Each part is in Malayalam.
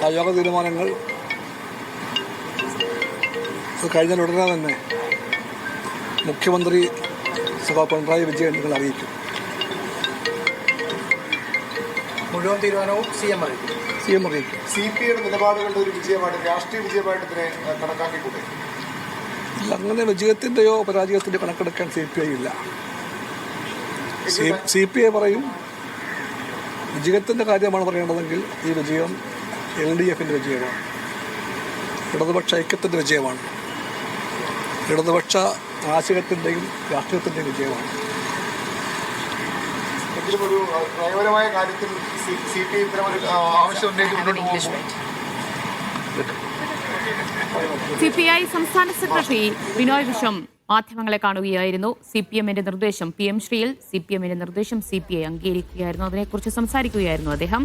ആ യോഗ തീരുമാനങ്ങൾ കഴിഞ്ഞാൽ ഉടനെ തന്നെ മുഖ്യമന്ത്രി പിണറായി വിജയൻ നിങ്ങൾ അറിയിക്കും. മുഴുവൻ തീരുമാനവും സി എം അറിയിക്കും. CPI നിലപാടുകളുടെ ഒരു വിജയമായിട്ട്, രാഷ്ട്രീയ വിജയമായിട്ട് ഇതിനെ കണക്കാക്കിക്കൂടെ? ഇല്ല, അങ്ങനെ വിജയത്തിൻ്റെയോ പരാജയത്തിൻ്റെയോ കണക്കെടുക്കാൻ CPI ഇല്ല. CPI പറയും വിജയത്തിൻ്റെ കാര്യമാണ് പറയേണ്ടതെങ്കിൽ ഈ വിജയം LDFിൻ്റെ വിജയമാണ്, ഇടതുപക്ഷ ഐക്യത്തിൻ്റെ വിജയമാണ്, ഇടതുപക്ഷ ആശയത്തിൻ്റെയും രാഷ്ട്രീയത്തിൻ്റെയും വിജയമാണ്. എങ്കിലും ഒരു നയപരമായ കാര്യത്തിൽ CPI ഇത്തരമൊരു ആവശ്യം ഉന്നയിച്ച് മുന്നോട്ട് പോകുന്നു. CPI സംസ്ഥാന സെക്രട്ടറി ബിനോയ് വിശ്വം മാധ്യമങ്ങളെ കാണുകയായിരുന്നു. CPMന്റെ നിർദ്ദേശം PM ശ്രീയിൽ CPMന്റെ നിർദ്ദേശം CPI അംഗീകരിക്കുകയായിരുന്നു. അതിനെക്കുറിച്ച് സംസാരിക്കുകയായിരുന്നു അദ്ദേഹം.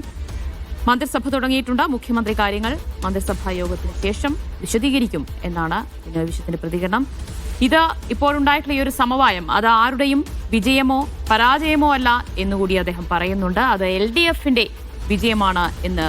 മന്ത്രിസഭ തുടങ്ങിയിട്ടുണ്ട്. മുഖ്യമന്ത്രി കാര്യങ്ങൾ മന്ത്രിസഭാ യോഗത്തിന് ശേഷം വിശദീകരിക്കും എന്നാണ് ബിനോയ് വിശ്വത്തിന്റെ പ്രതികരണം. ഇത് ഇപ്പോഴുണ്ടായിട്ടുള്ള ഈ ഒരു സമവായം അത് ആരുടെയും വിജയമോ പരാജയമോ അല്ല എന്നുകൂടി അദ്ദേഹം പറയുന്നുണ്ട്. അത് LDFന്റെ വിജയമാണ് എന്ന്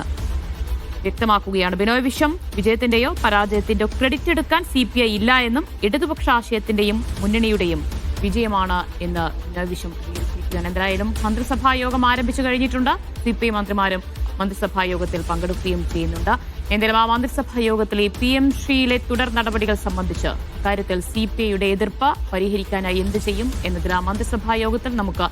വ്യക്തമാക്കുകയാണ് ബിനോയ് വിശ്വം. വിജയത്തിന്റെയോ പരാജയത്തിന്റെയോ ക്രെഡിറ്റ് എടുക്കാൻ CPI ഇല്ല എന്നും ഇടതുപക്ഷ ആശയത്തിന്റെയും മുന്നണിയുടെയും വിജയമാണ് എന്ന് ബിനോയ് വിശ്വം പ്രതികരിച്ചിരിക്കുകയാണ്. എന്തായാലും മന്ത്രിസഭാ യോഗം ആരംഭിച്ചു കഴിഞ്ഞിട്ടുണ്ട്. CPI മന്ത്രിമാരും മന്ത്രിസഭാ യോഗത്തിൽ പങ്കെടുക്കുകയും ചെയ്യുന്നുണ്ട്. എന്തായാലും ആ മന്ത്രിസഭാ യോഗത്തിലെ PM ശ്രീയിലെ തുടർ നടപടികൾ സംബന്ധിച്ച് കാര്യത്തിൽ CPIയുടെ എതിർപ്പ് പരിഹരിക്കാനായി എന്ത് ചെയ്യും എന്നതിൽ ആ മന്ത്രിസഭാ യോഗത്തിൽ നമുക്ക്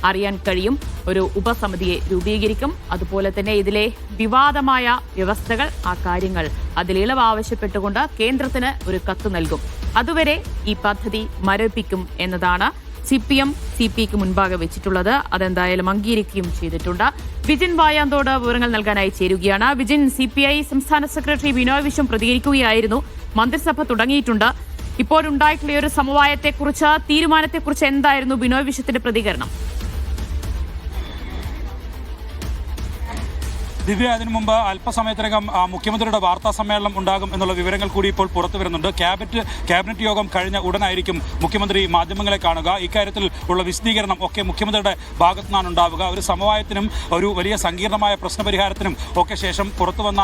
അറിയാൻ കഴിയും. ഒരു ഉപസമിതിയെ രൂപീകരിക്കും. അതുപോലെ തന്നെ ഇതിലെ വിവാദമായ വ്യവസ്ഥകൾ, ആ കാര്യങ്ങൾ അതിൽ ഇളവ് ആവശ്യപ്പെട്ടുകൊണ്ട് കേന്ദ്രത്തിന് ഒരു കത്ത് നൽകും. അതുവരെ ഈ പദ്ധതി മരവിപ്പിക്കും എന്നതാണ് CPM CPIക്ക് മുൻപാകെ വെച്ചിട്ടുള്ളത്. അതെന്തായാലും അംഗീകരിക്കുകയും ചെയ്തിട്ടുണ്ട്. വിജിൻ വായാന്തോട് വിവരങ്ങൾ നൽകാനായി ചേരുകയാണ്. വിജിൻ, CPI സംസ്ഥാന സെക്രട്ടറി ബിനോയ് വിശ്വം പ്രതികരിക്കുകയായിരുന്നു. മന്ത്രിസഭ തുടങ്ങിയിട്ടുണ്ട്. ഇപ്പോഴുണ്ടായിട്ടുള്ള ഒരു സമവായത്തെക്കുറിച്ച്, തീരുമാനത്തെക്കുറിച്ച് എന്തായിരുന്നു ബിനോയ് വിശ്വത്തിന്റെ പ്രതികരണം? ദിവ്യ, അതിനു മുമ്പ് അല്പസമയത്തിനകം മുഖ്യമന്ത്രിയുടെ വാർത്താ സമ്മേളനം ഉണ്ടാകും എന്നുള്ള വിവരങ്ങൾ കൂടി ഇപ്പോൾ പുറത്തു വരുന്നുണ്ട്. ക്യാബിനറ്റ് യോഗം കഴിഞ്ഞ ഉടനായിരിക്കും മുഖ്യമന്ത്രി മാധ്യമങ്ങളെ കാണുക. ഇക്കാര്യത്തിൽ ഉള്ള വിശദീകരണം ഒക്കെ മുഖ്യമന്ത്രിയുടെ ഭാഗത്തു നിന്നാണ് ഉണ്ടാവുക. ഒരു സമവായത്തിനും ഒരു വലിയ സങ്കീർണമായ പ്രശ്നപരിഹാരത്തിനും ഒക്കെ ശേഷം പുറത്തുവന്ന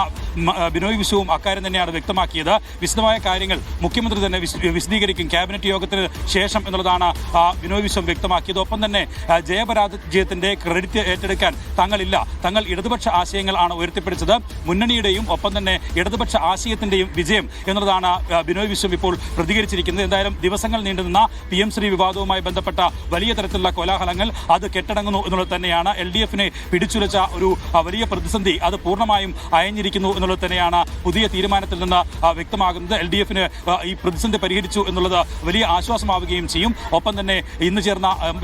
ബിനോയ് വിശ്വവും അക്കാര്യം തന്നെയാണ് വ്യക്തമാക്കിയത്. വിശദമായ കാര്യങ്ങൾ മുഖ്യമന്ത്രി തന്നെ വിശദീകരിക്കും ക്യാബിനറ്റ് യോഗത്തിന് ശേഷം എന്നുള്ളതാണ് ബിനോയ് വിശ്വം വ്യക്തമാക്കിയത്. ഒപ്പം തന്നെ ജയപരാജയത്തിന്റെ ക്രെഡിറ്റ് ഏറ്റെടുക്കാൻ തങ്ങളില്ല, തങ്ങൾ ഇടതുപക്ഷ ആശയങ്ങൾ ആണ് ഉയർത്തിപ്പിടിച്ചത്, മുന്നണിയുടെയും ഒപ്പം തന്നെ ഇടതുപക്ഷ ആശയത്തിന്റെയും വിജയം എന്നുള്ളതാണ് ബിനോയ് വിശ്വം ഇപ്പോൾ പ്രതികരിച്ചിരിക്കുന്നത്. എന്തായാലും ദിവസങ്ങൾ നീണ്ടുനിന്ന PM ശ്രീ വിവാദവുമായി ബന്ധപ്പെട്ട വലിയ തരത്തിലുള്ള കോലാഹലങ്ങൾ അത് കെട്ടടങ്ങുന്നു എന്നുള്ളത് തന്നെയാണ്. LDFനെ പിടിച്ചുലച്ച ഒരു വലിയ പ്രതിസന്ധി അത് പൂർണ്ണമായും അയഞ്ഞിരിക്കുന്നു എന്നുള്ളത് തന്നെയാണ് പുതിയ തീരുമാനത്തിൽ നിന്ന് വ്യക്തമാകുന്നത്. LDFന് ഈ പ്രതിസന്ധി പരിഹരിച്ചു എന്നുള്ളത് വലിയ ആശ്വാസമാവുകയും ചെയ്യും. ഒപ്പം തന്നെ ഇന്ന്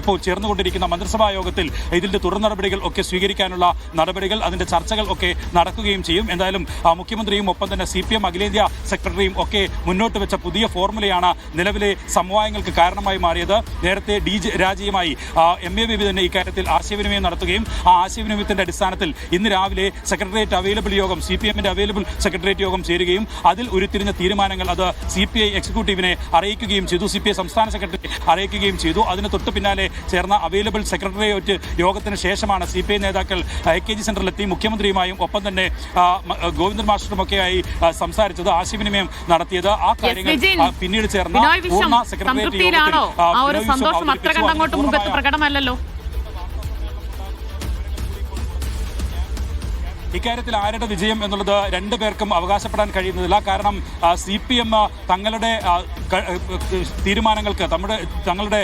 ഇപ്പോൾ ചേർന്നുകൊണ്ടിരിക്കുന്ന മന്ത്രിസഭാ യോഗത്തിൽ ഇതിന്റെ തുടർ നടപടികൾ ഒക്കെ സ്വീകരിക്കാനുള്ള നടപടികൾ, അതിന്റെ ചർച്ചകൾ ഒക്കെ നടക്കുകയും ചെയ്യും. എന്തായാലും മുഖ്യമന്ത്രിയും ഒപ്പം തന്നെ CPM അഖിലേന്ത്യാ സെക്രട്ടറിയും ഒക്കെ മുന്നോട്ട് വെച്ച പുതിയ ഫോർമുലയാണ് നിലവിലെ സമവായങ്ങൾക്ക് കാരണമായി മാറിയത്. നേരത്തെ രാജിയുമായി MA ബേബി തന്നെ ഇക്കാര്യത്തിൽ ആശയവിനിമയം നടത്തുകയും ആ ആശയവിനിമയത്തിന്റെ അടിസ്ഥാനത്തിൽ ഇന്ന് രാവിലെ സെക്രട്ടേറിയറ്റ് അവൈലബിൾ യോഗം, CPMന്റെ അവൈലബിൾ സെക്രട്ടേറിയറ്റ് യോഗം ചേരുകയും അതിൽ ഉരുത്തിരിഞ്ഞ തീരുമാനങ്ങൾ അത് CPI എക്സിക്യൂട്ടീവിനെ അറിയിക്കുകയും ചെയ്തു, CPI സംസ്ഥാന സെക്രട്ടറി അറിയിക്കുകയും ചെയ്തു. അതിന് തൊട്ടു പിന്നാലെ ചേർന്ന അവൈലബിൾ സെക്രട്ടേറിയറ്റ് യോഗത്തിന് ശേഷമാണ് CPI നേതാക്കൾ AKG സെന്ററിലെത്തി മുഖ്യമന്ത്രിയുമായും ഒപ്പം തന്നെ ഗോവിന്ദൻ മാസ്റ്ററുമൊക്കെയായി സംസാരിച്ചത്, ആശയവിനിമയം നടത്തിയത്. ആ കാര്യങ്ങൾ പിന്നീട് ചേർന്ന പൂർണ്ണ സെക്രട്ടേറിയറ്റ് യോഗത്തിൽ ഇക്കാര്യത്തിൽ ആരുടെ വിജയം എന്നുള്ളത് രണ്ടു പേർക്കും അവകാശപ്പെടാൻ കഴിയുന്നതില്ല. കാരണം CPM തങ്ങളുടെ തീരുമാനങ്ങൾക്ക് തങ്ങളുടെ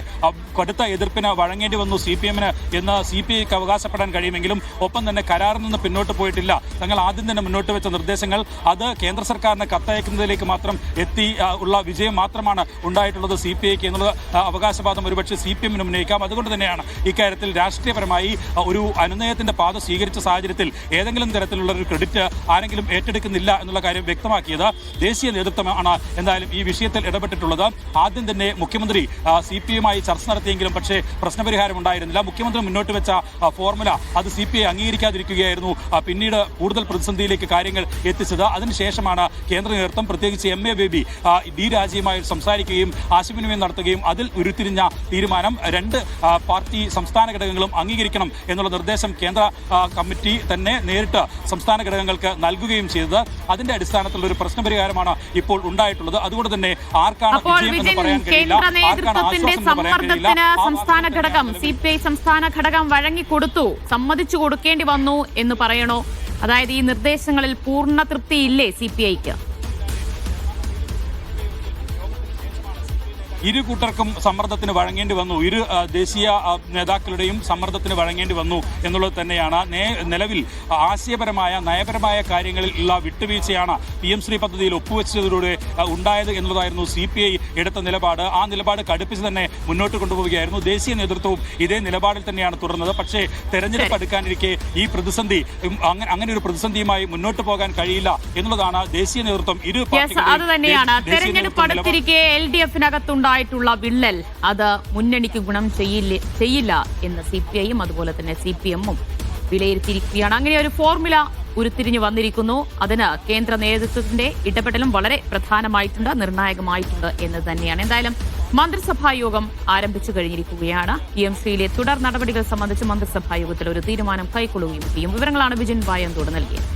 കടുത്ത എതിർപ്പിന് വഴങ്ങേണ്ടി വന്നു CPMന് എന്ന് CPIക്ക് അവകാശപ്പെടാൻ കഴിയുമെങ്കിലും ഒപ്പം തന്നെ കരാറിൽ നിന്ന് പിന്നോട്ട് പോയിട്ടില്ല. തങ്ങൾ ആദ്യം തന്നെ മുന്നോട്ട് വെച്ച നിർദ്ദേശങ്ങൾ അത് കേന്ദ്ര സർക്കാരിന് കത്തയക്കുന്നതിലേക്ക് മാത്രം എത്തി ഉള്ള വിജയം മാത്രമാണ് ഉണ്ടായിട്ടുള്ളത് CPIക്ക് എന്നുള്ള അവകാശവാദം ഒരുപക്ഷെ CPMന് ഉന്നയിക്കാം. അതുകൊണ്ട് തന്നെയാണ് ഇക്കാര്യത്തിൽ രാഷ്ട്രീയപരമായി ഒരു അനുനയത്തിന്റെ പാത സ്വീകരിച്ച സാഹചര്യത്തിൽ ഏതെങ്കിലും തരത്തിലുള്ള ഒരു ക്രെഡിറ്റ് ആരെങ്കിലും ഏറ്റെടുക്കുന്നില്ല എന്നുള്ള കാര്യം വ്യക്തമാക്കിയത് ദേശീയ നേതൃത്വമാണ്. എന്തായാലും ഈ വിഷയത്തിൽ ഇടപെട്ടിട്ടുള്ളത് ആദ്യം തന്നെ മുഖ്യമന്ത്രി CPIയുമായി ചർച്ച നടത്തിയെങ്കിലും പക്ഷേ പ്രശ്നപരിഹാരം ഉണ്ടായിരുന്നില്ല. മുഖ്യമന്ത്രി മുന്നോട്ട് വെച്ച ഫോർമുല അത് CPI അംഗീകരിക്കാതിരിക്കുകയായിരുന്നു പിന്നീട് കൂടുതൽ പ്രതിസന്ധിയിലേക്ക് കാര്യങ്ങൾ എത്തിച്ചത്. അതിനുശേഷമാണ് കേന്ദ്ര നേതൃത്വം പ്രത്യേകിച്ച് MA ബേബി രാജിയുമായി സംസാരിക്കുകയും ആശയവിനിമയം നടത്തുകയും അതിൽ ഉരുത്തിരിഞ്ഞ തീരുമാനം രണ്ട് പാർട്ടി സംസ്ഥാന ഘടകങ്ങളും അംഗീകരിക്കണം എന്നുള്ള നിർദ്ദേശം കേന്ദ്ര കമ്മിറ്റി തന്നെ നേരിട്ട് സംസ്ഥാന ഘടകങ്ങൾക്ക് നൽകുകയും ചെയ്തത്. അതിന്റെ അടിസ്ഥാനത്തിലുള്ള ഒരു പ്രശ്നപരിഹാരമാണ് ഇപ്പോൾ ഉണ്ടായിട്ടുള്ളത്. അതുകൊണ്ട് തന്നെ ആർക്കാണ് വിജയം എന്ന് പറയാൻ കഴിയില്ല, ആർക്കാണ് ആശ്വാസം എന്ന് പറയാൻ കഴിയില്ല. സംസ്ഥാന ഘടകം CPI സംസ്ഥാന ഘടകം വഴങ്ങിക്കൊടുത്തു, സമ്മതിച്ചു കൊടുക്കേണ്ടി വന്നു എന്ന് പറയണോ? അതായത് ഈ നിർദ്ദേശങ്ങളിൽ പൂർണ്ണ തൃപ്തിയില്ലേ CPIക്ക്? ഇരു കൂട്ടർക്കും സമ്മർദ്ദത്തിന് വഴങ്ങേണ്ടി വന്നു. ഇരു ദേശീയ നേതാക്കളുടെയും സമ്മർദ്ദത്തിന് വഴങ്ങേണ്ടി വന്നു എന്നുള്ളത് തന്നെയാണ്. നിലവിൽ ആശയപരമായ നയപരമായ കാര്യങ്ങളിൽ ഉള്ള വിട്ടുവീഴ്ചയാണ് PM ശ്രീ പദ്ധതിയിൽ ഒപ്പുവെച്ചതിലൂടെ ഉണ്ടായത് എന്നുള്ളതായിരുന്നു CPI എടുത്ത നിലപാട്. ആ നിലപാട് കടുപ്പിച്ച് തന്നെ മുന്നോട്ട് കൊണ്ടുപോവുകയായിരുന്നു. ദേശീയ നേതൃത്വവും ഇതേ നിലപാടിൽ തന്നെയാണ് തുടർന്നത്. പക്ഷേ തെരഞ്ഞെടുപ്പ് അടുക്കാനിരിക്കെ ഈ പ്രതിസന്ധി അങ്ങനെ ഒരു പ്രതിസന്ധിയുമായി മുന്നോട്ട് പോകാൻ കഴിയില്ല എന്നുള്ളതാണ് ദേശീയ നേതൃത്വം ഇരു തെരഞ്ഞെടുപ്പ് അടുത്തിരിക്കെ LDF-നകത്തുണ്ടായിട്ടുള്ള വിള്ളൽ അത് മുന്നണിക്ക് ഗുണം ചെയ്യില്ല എന്ന് CPIയും അതുപോലെ തന്നെ CPM-ഉം വിലയിരുത്തിയിരിക്കുകയാണ്. അങ്ങനെ ഒരു ഫോർമുല ഉരുത്തിരിഞ്ഞു വന്നിരിക്കുന്നു. അതിന് കേന്ദ്ര നേതൃത്വത്തിന്റെ ഇടപെടലും വളരെ പ്രധാനമായിട്ടുണ്ട്, നിർണായകമായിട്ടുണ്ട് എന്ന് തന്നെയാണ്. എന്തായാലും മന്ത്രിസഭാ യോഗം ആരംഭിച്ചു കഴിഞ്ഞിരിക്കുകയാണ്. PM ശ്രീയിലെ തുടർ നടപടികൾ സംബന്ധിച്ച് മന്ത്രിസഭാ യോഗത്തിൽ ഒരു തീരുമാനം കൈക്കൊള്ളുകയും ചെയ്യും. വിവരങ്ങളാണ് വിജിൻ വായന്തോട് നൽകിയത്.